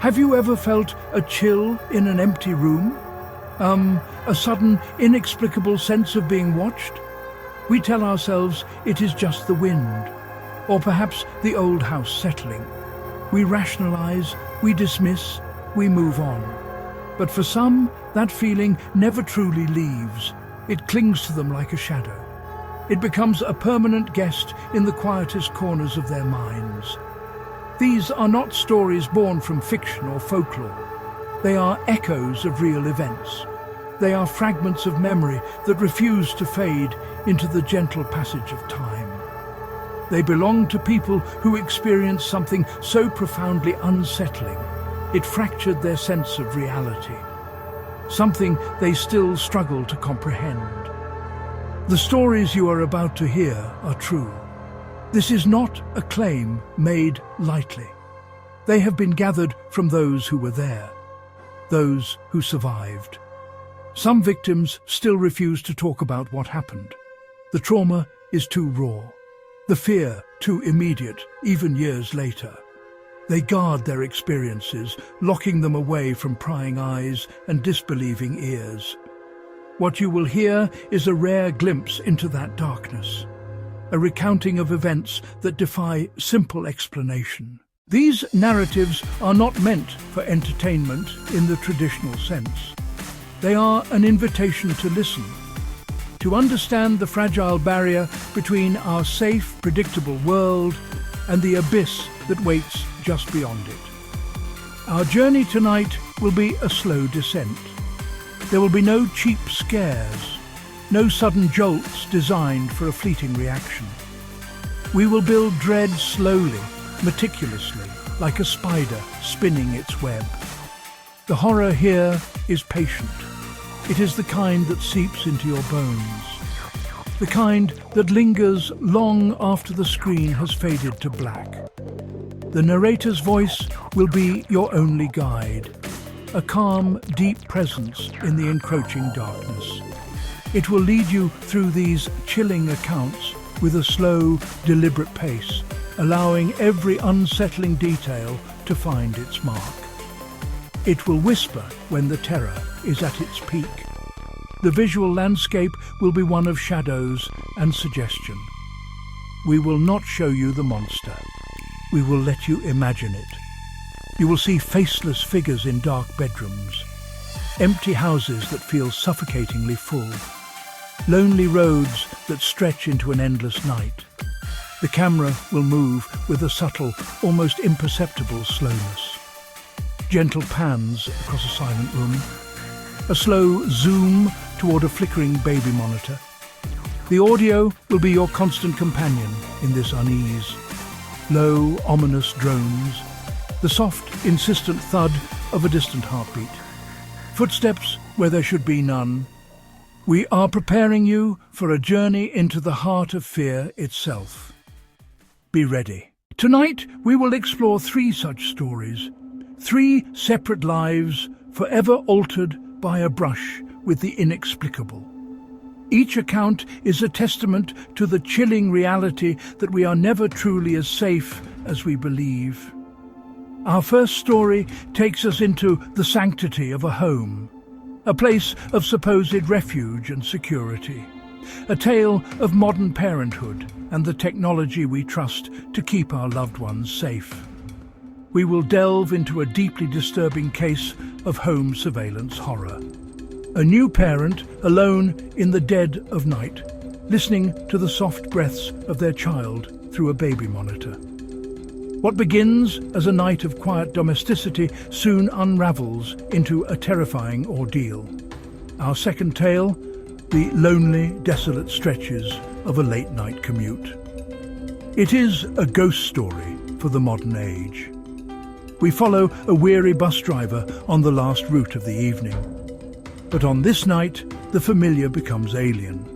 Have you ever felt a chill in an empty room? A sudden, inexplicable sense of being watched? We tell ourselves it is just the wind, or perhaps the old house settling. We rationalize, we dismiss, we move on. But for some, that feeling never truly leaves. It clings to them like a shadow. It becomes a permanent guest in the quietest corners of their minds. These are not stories born from fiction or folklore. They are echoes of real events. They are fragments of memory that refuse to fade into the gentle passage of time. They belong to people who experienced something so profoundly unsettling, it fractured their sense of reality. Something they still struggle to comprehend. The stories you are about to hear are true. This is not a claim made lightly. They have been gathered from those who were there, those who survived. Some victims still refuse to talk about what happened. The trauma is too raw, the fear too immediate, even years later. They guard their experiences, locking them away from prying eyes and disbelieving ears. What you will hear is a rare glimpse into that darkness, a recounting of events that defy simple explanation. These narratives are not meant for entertainment in the traditional sense. They are an invitation to listen, to understand the fragile barrier between our safe, predictable world and the abyss that waits just beyond it. Our journey tonight will be a slow descent. There will be no cheap scares, no sudden jolts designed for a fleeting reaction. We will build dread slowly, meticulously, like a spider spinning its web. The horror here is patient. It is the kind that seeps into your bones, the kind that lingers long after the screen has faded to black. The narrator's voice will be your only guide, a calm, deep presence in the encroaching darkness. It will lead you through these chilling accounts with a slow, deliberate pace, allowing every unsettling detail to find its mark. It will whisper when the terror is at its peak. The visual landscape will be one of shadows and suggestion. We will not show you the monster. We will let you imagine it. You will see faceless figures in dark bedrooms, empty houses that feel suffocatingly full, lonely roads that stretch into an endless night. The camera will move with a subtle, almost imperceptible slowness. Gentle pans across a silent room, a slow zoom toward a flickering baby monitor. The audio will be your constant companion in this unease. Low, ominous drones, the soft, insistent thud of a distant heartbeat. Footsteps where there should be none. We are preparing you for a journey into the heart of fear itself. Be ready. Tonight we will explore 3 such stories. 3 separate lives forever altered by a brush with the inexplicable. Each account is a testament to the chilling reality that we are never truly as safe as we believe. Our first story takes us into the sanctity of a home, a place of supposed refuge and security, a tale of modern parenthood and the technology we trust to keep our loved ones safe. We will delve into a deeply disturbing case of home surveillance horror. A new parent alone in the dead of night, listening to the soft breaths of their child through a baby monitor. What begins as a night of quiet domesticity soon unravels into a terrifying ordeal. Our second tale, the lonely, desolate stretches of a late-night commute. It is a ghost story for the modern age. We follow a weary bus driver on the last route of the evening. But on this night, the familiar becomes alien.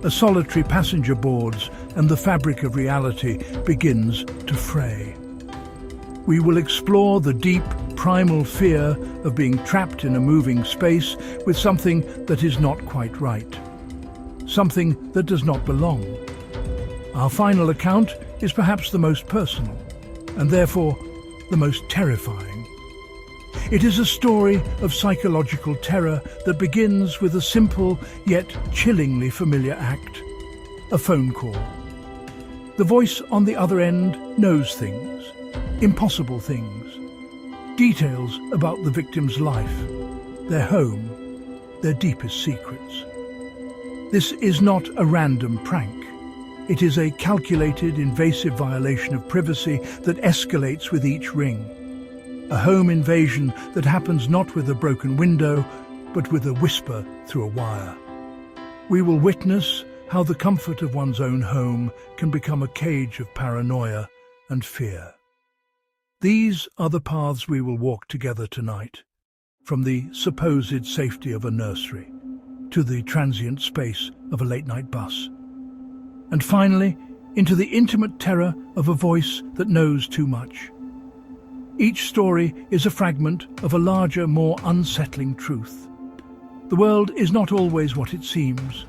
A solitary passenger boards and the fabric of reality begins to fray. We will explore the deep, primal fear of being trapped in a moving space with something that is not quite right. Something that does not belong. Our final account is perhaps the most personal, and therefore the most terrifying. It is a story of psychological terror that begins with a simple yet chillingly familiar act: a phone call. The voice on the other end knows things, impossible things, details about the victim's life, their home, their deepest secrets. This is not a random prank. It is a calculated, invasive violation of privacy that escalates with each ring. A home invasion that happens not with a broken window, but with a whisper through a wire. We will witness how the comfort of one's own home can become a cage of paranoia and fear. These are the paths we will walk together tonight, from the supposed safety of a nursery to the transient space of a late-night bus, and finally into the intimate terror of a voice that knows too much. Each story is a fragment of a larger, more unsettling truth. The world is not always what it seems.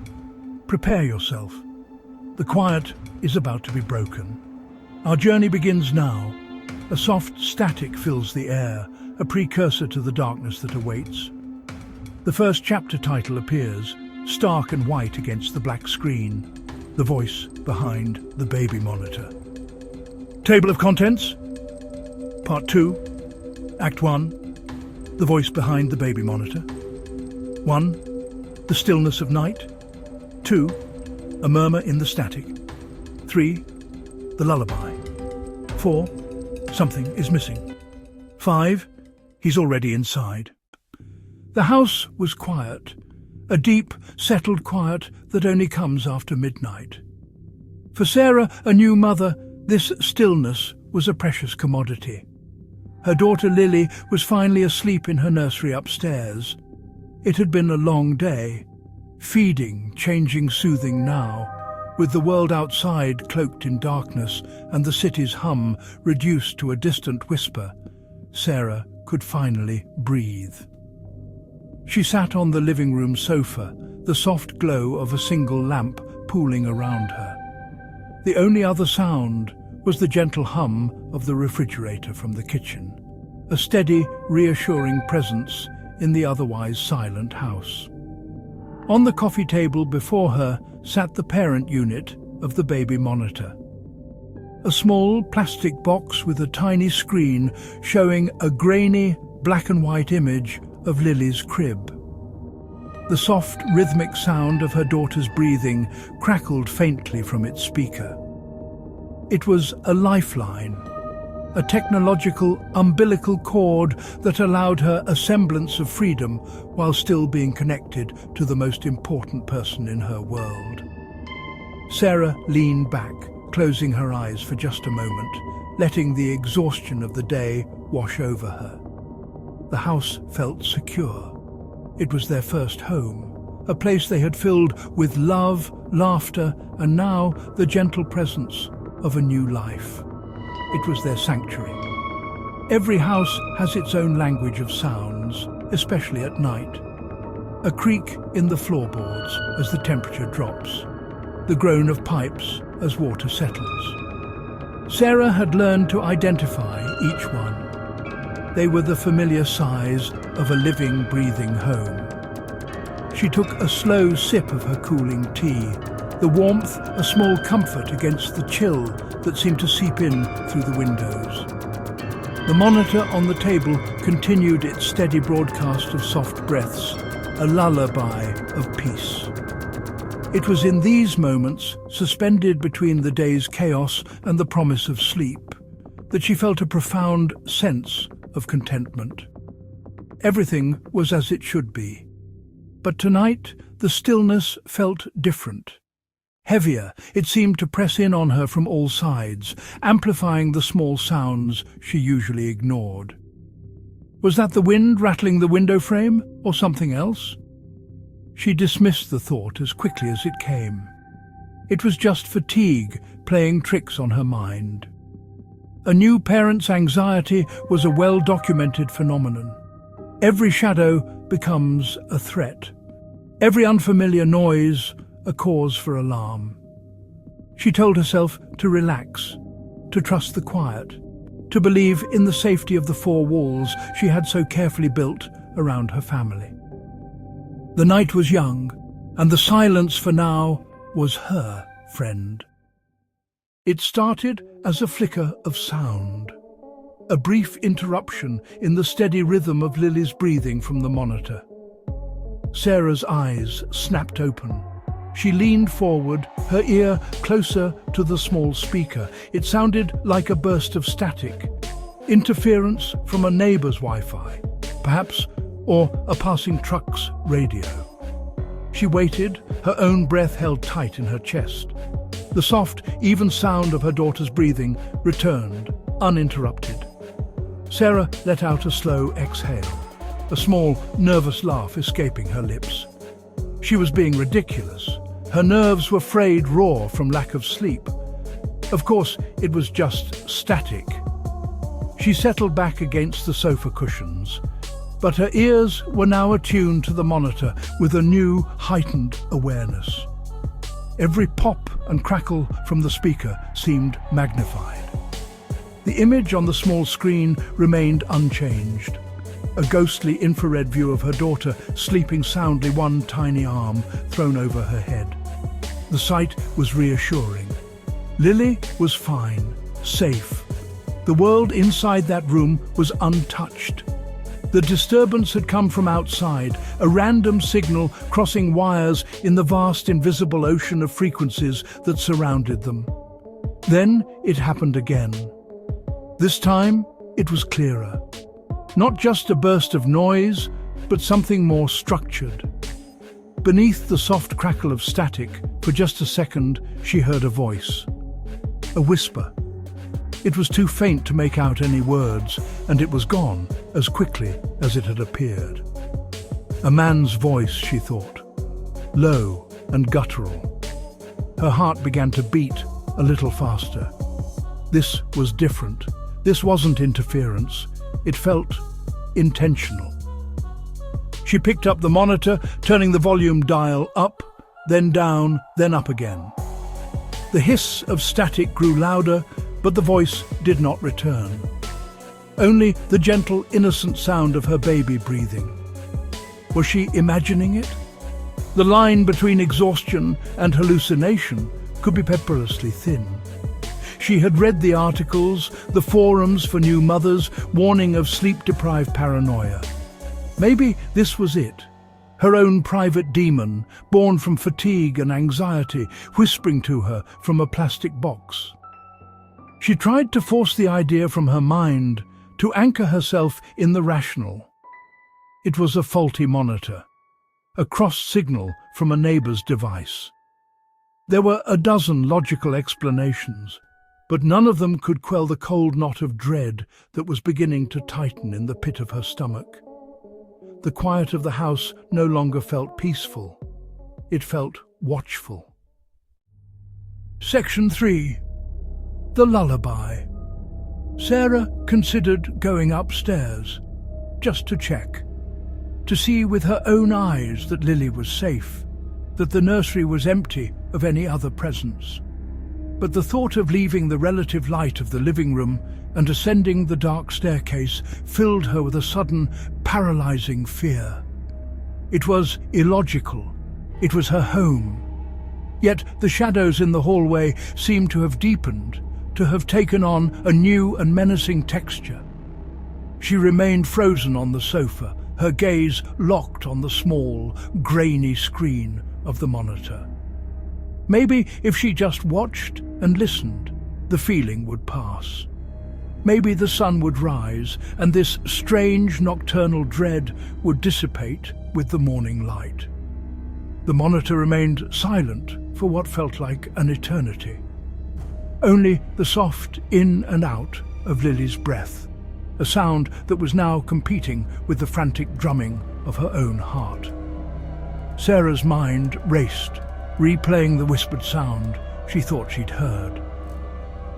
Prepare yourself. The quiet is about to be broken. Our journey begins now. A soft static fills the air, a precursor to the darkness that awaits. The first chapter title appears, stark and white against the black screen, the voice behind the baby monitor. Table of contents. Part 2, Act 1, the voice behind the baby monitor. 1, the stillness of night. 2, a murmur in the static. 3, the lullaby. 4, something is missing. 5, he's already inside. The house was quiet, a deep, settled quiet that only comes after midnight. For Sarah, a new mother, this stillness was a precious commodity. Her daughter Lily was finally asleep in her nursery upstairs. It had been a long day, feeding, changing, soothing now, with the world outside cloaked in darkness and the city's hum reduced to a distant whisper. Sarah could finally breathe. She sat on the living room sofa, the soft glow of a single lamp pooling around her. The only other sound was the gentle hum of the refrigerator from the kitchen, a steady, reassuring presence in the otherwise silent house. On the coffee table before her sat the parent unit of the baby monitor. A small plastic box with a tiny screen showing a grainy black and white image of Lily's crib. The soft, rhythmic sound of her daughter's breathing crackled faintly from its speaker. It was a lifeline, a technological umbilical cord that allowed her a semblance of freedom while still being connected to the most important person in her world. Sarah leaned back, closing her eyes for just a moment, letting the exhaustion of the day wash over her. The house felt secure. It was their first home, a place they had filled with love, laughter, and now the gentle presence of a new life. It was their sanctuary. Every house has its own language of sounds, especially at night. A creak in the floorboards as the temperature drops, the groan of pipes as water settles. Sarah had learned to identify each one. They were the familiar size of a living, breathing home. She took a slow sip of her cooling tea, the warmth a small comfort against the chill that seemed to seep in through the windows. The monitor on the table continued its steady broadcast of soft breaths, a lullaby of peace. It was in these moments, suspended between the day's chaos and the promise of sleep, that she felt a profound sense of contentment. Everything was as it should be. But tonight, the stillness felt different. Heavier, it seemed to press in on her from all sides, amplifying the small sounds she usually ignored. Was that the wind rattling the window frame, or something else? She dismissed the thought as quickly as it came. It was just fatigue playing tricks on her mind. A new parent's anxiety was a well-documented phenomenon. Every shadow becomes a threat. Every unfamiliar noise a cause for alarm. She told herself to relax, to trust the quiet, to believe in the safety of the four walls she had so carefully built around her family. The night was young, and the silence for now was her friend. It started as a flicker of sound, a brief interruption in the steady rhythm of Lily's breathing from the monitor. Sarah's eyes snapped open. She leaned forward, her ear closer to the small speaker. It sounded like a burst of static, interference from a neighbour's Wi-Fi, perhaps, or a passing truck's radio. She waited, her own breath held tight in her chest. The soft, even sound of her daughter's breathing returned, uninterrupted. Sarah let out a slow exhale, a small, nervous laugh escaping her lips. She was being ridiculous. Her nerves were frayed raw from lack of sleep. Of course, it was just static. She settled back against the sofa cushions, but her ears were now attuned to the monitor with a new, heightened awareness. Every pop and crackle from the speaker seemed magnified. The image on the small screen remained unchanged. A ghostly infrared view of her daughter sleeping soundly, one tiny arm thrown over her head. The sight was reassuring. Lily was fine, safe. The world inside that room was untouched. The disturbance had come from outside, a random signal crossing wires in the vast invisible ocean of frequencies that surrounded them. Then it happened again. This time it was clearer. Not just a burst of noise, but something more structured. Beneath the soft crackle of static, for just a second, she heard a voice. A whisper. It was too faint to make out any words, and it was gone as quickly as it had appeared. A man's voice, she thought, low and guttural. Her heart began to beat a little faster. This was different. This wasn't interference. It felt intentional. She picked up the monitor, turning the volume dial up, then down, then up again. The hiss of static grew louder, but the voice did not return. Only the gentle, innocent sound of her baby breathing. Was she imagining it? The line between exhaustion and hallucination could be perilously thin. She had read the articles, the forums for new mothers, warning of sleep-deprived paranoia. Maybe this was it, her own private demon, born from fatigue and anxiety, whispering to her from a plastic box. She tried to force the idea from her mind, to anchor herself in the rational. It was a faulty monitor, a cross signal from a neighbour's device. There were a dozen logical explanations, but none of them could quell the cold knot of dread that was beginning to tighten in the pit of her stomach. The quiet of the house no longer felt peaceful. It felt watchful. Section 3. The Lullaby. Sarah considered going upstairs, just to check, to see with her own eyes that Lily was safe, that the nursery was empty of any other presence. But the thought of leaving the relative light of the living room and ascending the dark staircase filled her with a sudden, paralyzing fear. It was illogical. It was her home. Yet the shadows in the hallway seemed to have deepened, to have taken on a new and menacing texture. She remained frozen on the sofa, her gaze locked on the small, grainy screen of the monitor. Maybe if she just watched and listened, the feeling would pass. Maybe the sun would rise, and this strange nocturnal dread would dissipate with the morning light. The monitor remained silent for what felt like an eternity. Only the soft in and out of Lily's breath, a sound that was now competing with the frantic drumming of her own heart. Sarah's mind raced, replaying the whispered sound she thought she'd heard.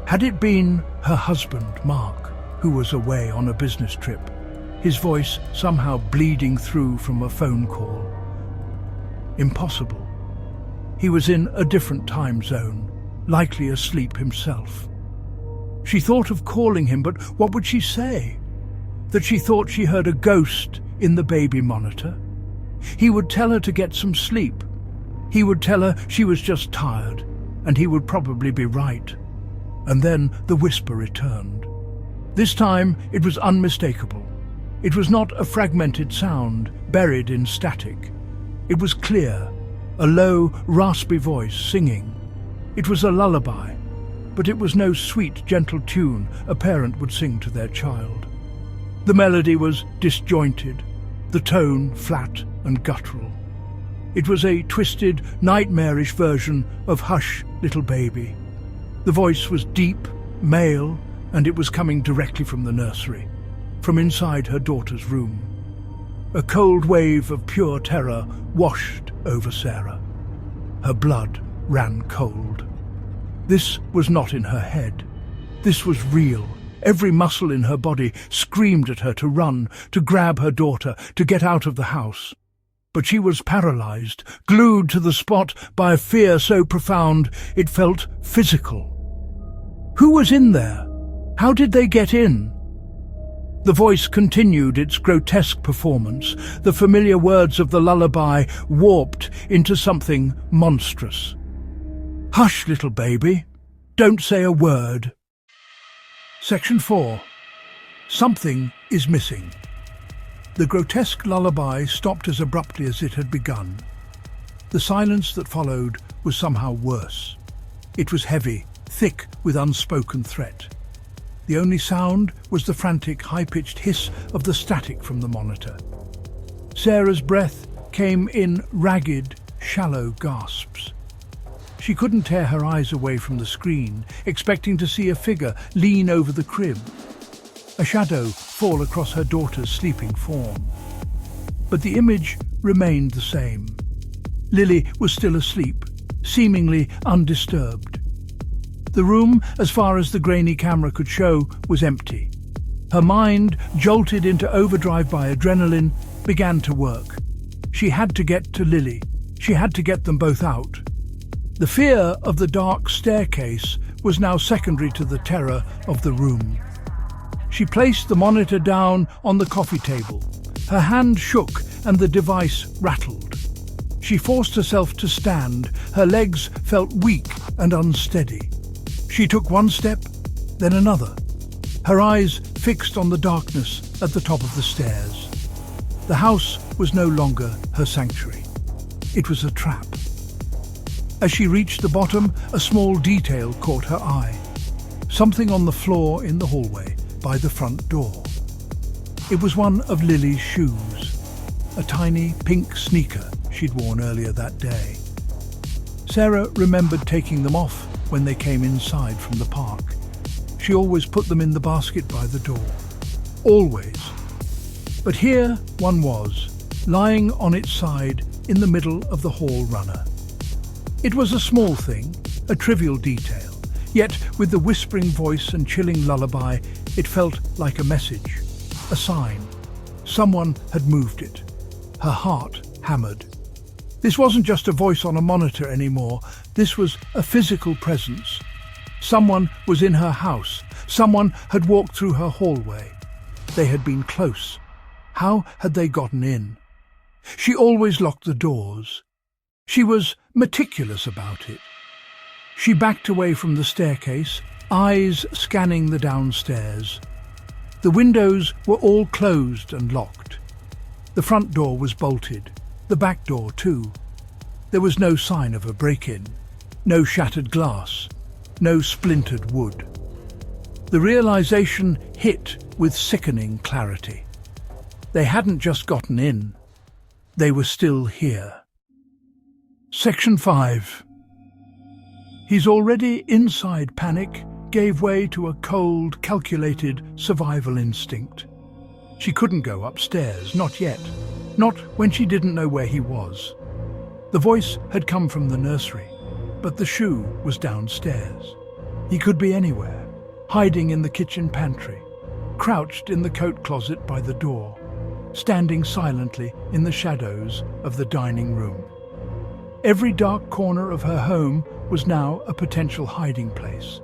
Had it been her husband, Mark, who was away on a business trip, his voice somehow bleeding through from a phone call? Impossible. He was in a different time zone, likely asleep himself. She thought of calling him, but what would she say? That she thought she heard a ghost in the baby monitor? He would tell her to get some sleep. He would tell her she was just tired, and he would probably be right. And then the whisper returned. This time it was unmistakable. It was not a fragmented sound buried in static. It was clear, a low, raspy voice singing. It was a lullaby, but it was no sweet, gentle tune a parent would sing to their child. The melody was disjointed, the tone flat and guttural. It was a twisted, nightmarish version of Hush, Little Baby. The voice was deep, male, and it was coming directly from the nursery, from inside her daughter's room. A cold wave of pure terror washed over Sarah. Her blood ran cold. This was not in her head. This was real. Every muscle in her body screamed at her to run, to grab her daughter, to get out of the house. But she was paralyzed, glued to the spot by a fear so profound it felt physical. Who was in there? How did they get in? The voice continued its grotesque performance, the familiar words of the lullaby warped into something monstrous. Hush, little baby. Don't say a word. Section 4. Something is missing. The grotesque lullaby stopped as abruptly as it had begun. The silence that followed was somehow worse. It was heavy, thick with unspoken threat. The only sound was the frantic, high-pitched hiss of the static from the monitor. Sarah's breath came in ragged, shallow gasps. She couldn't tear her eyes away from the screen, expecting to see a figure lean over the crib, a shadow fall across her daughter's sleeping form. But the image remained the same. Lily was still asleep, seemingly undisturbed. The room, as far as the grainy camera could show, was empty. Her mind, jolted into overdrive by adrenaline, began to work. She had to get to Lily. She had to get them both out. The fear of the dark staircase was now secondary to the terror of the room. She placed the monitor down on the coffee table. Her hand shook and the device rattled. She forced herself to stand. Her legs felt weak and unsteady. She took one step, then another, her eyes fixed on the darkness at the top of the stairs. The house was no longer her sanctuary. It was a trap. As she reached the bottom, a small detail caught her eye. Something on the floor in the hallway by the front door. It was one of Lily's shoes, a tiny pink sneaker she'd worn earlier that day. Sarah remembered taking them off when they came inside from the park. She always put them in the basket by the door. Always. But here one was, lying on its side in the middle of the hall runner. It was a small thing, a trivial detail, yet with the whispering voice and chilling lullaby, it felt like a message, a sign. Someone had moved it. Her heart hammered. This wasn't just a voice on a monitor anymore. This was a physical presence. Someone was in her house. Someone had walked through her hallway. They had been close. How had they gotten in? She always locked the doors. She was meticulous about it. She backed away from the staircase, eyes scanning the downstairs. The windows were all closed and locked. The front door was bolted, the back door too. There was no sign of a break-in, no shattered glass, no splintered wood. The realization hit with sickening clarity. They hadn't just gotten in, they were still here. Section 5. His already inside panic gave way to a cold, calculated survival instinct. She couldn't go upstairs, not yet, not when she didn't know where he was. The voice had come from the nursery, but the shoe was downstairs. He could be anywhere, hiding in the kitchen pantry, crouched in the coat closet by the door, standing silently in the shadows of the dining room. Every dark corner of her home was now a potential hiding place.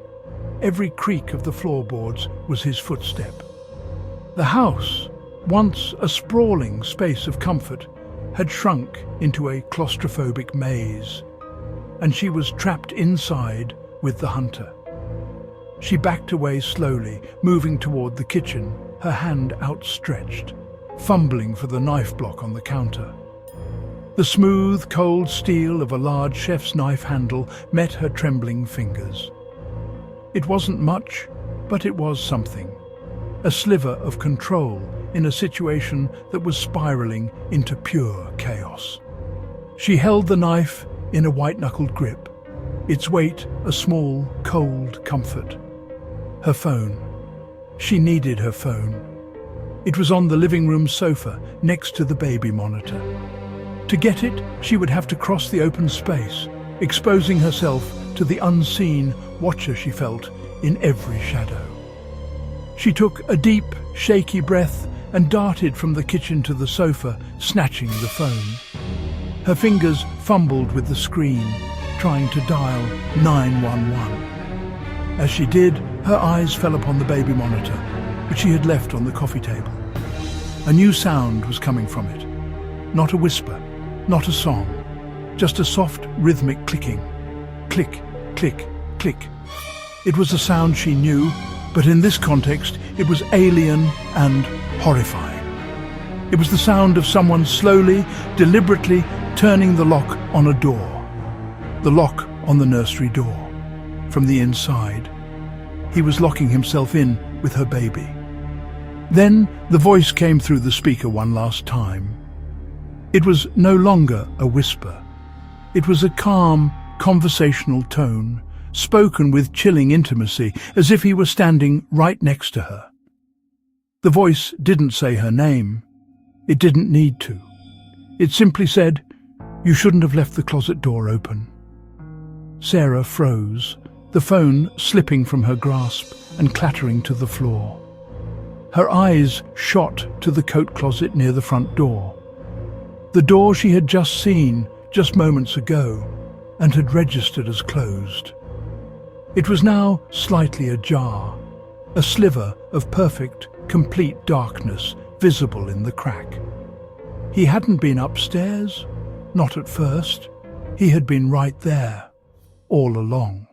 every creak of the floorboards was his footstep. The house, once a sprawling space of comfort, had shrunk into a claustrophobic maze, and she was trapped inside with the hunter. She backed away slowly, moving toward the kitchen, her hand outstretched, fumbling for the knife block on the counter. The smooth, cold steel of a large chef's knife handle met her trembling fingers. It wasn't much, but it was something. A sliver of control in a situation that was spiraling into pure chaos. She held the knife in a white-knuckled grip, its weight a small, cold comfort. Her phone. She needed her phone. It was on the living room sofa next to the baby monitor. To get it, she would have to cross the open space, exposing herself to the unseen watcher she felt in every shadow. She took a deep, shaky breath and darted from the kitchen to the sofa, snatching the phone. Her fingers fumbled with the screen, trying to dial 911. As she did, her eyes fell upon the baby monitor, which she had left on the coffee table. A new sound was coming from it. Not a whisper, not a song, just a soft, rhythmic clicking. Click, click, click. It was a sound she knew, but in this context, it was alien and horrifying. It was the sound of someone slowly, deliberately turning the lock on a door. The lock on the nursery door. From the inside, he was locking himself in with her baby. Then the voice came through the speaker one last time. It was no longer a whisper. It was a calm, conversational tone, spoken with chilling intimacy, as if he were standing right next to her. The voice didn't say her name. It didn't need to. It simply said, "You shouldn't have left the closet door open." Sarah froze, the phone slipping from her grasp and clattering to the floor. Her eyes shot to the coat closet near the front door. The door she had just seen just moments ago and had registered as closed. It was now slightly ajar, a sliver of perfect, complete darkness visible in the crack. He hadn't been upstairs, not at first. He had been right there, all along.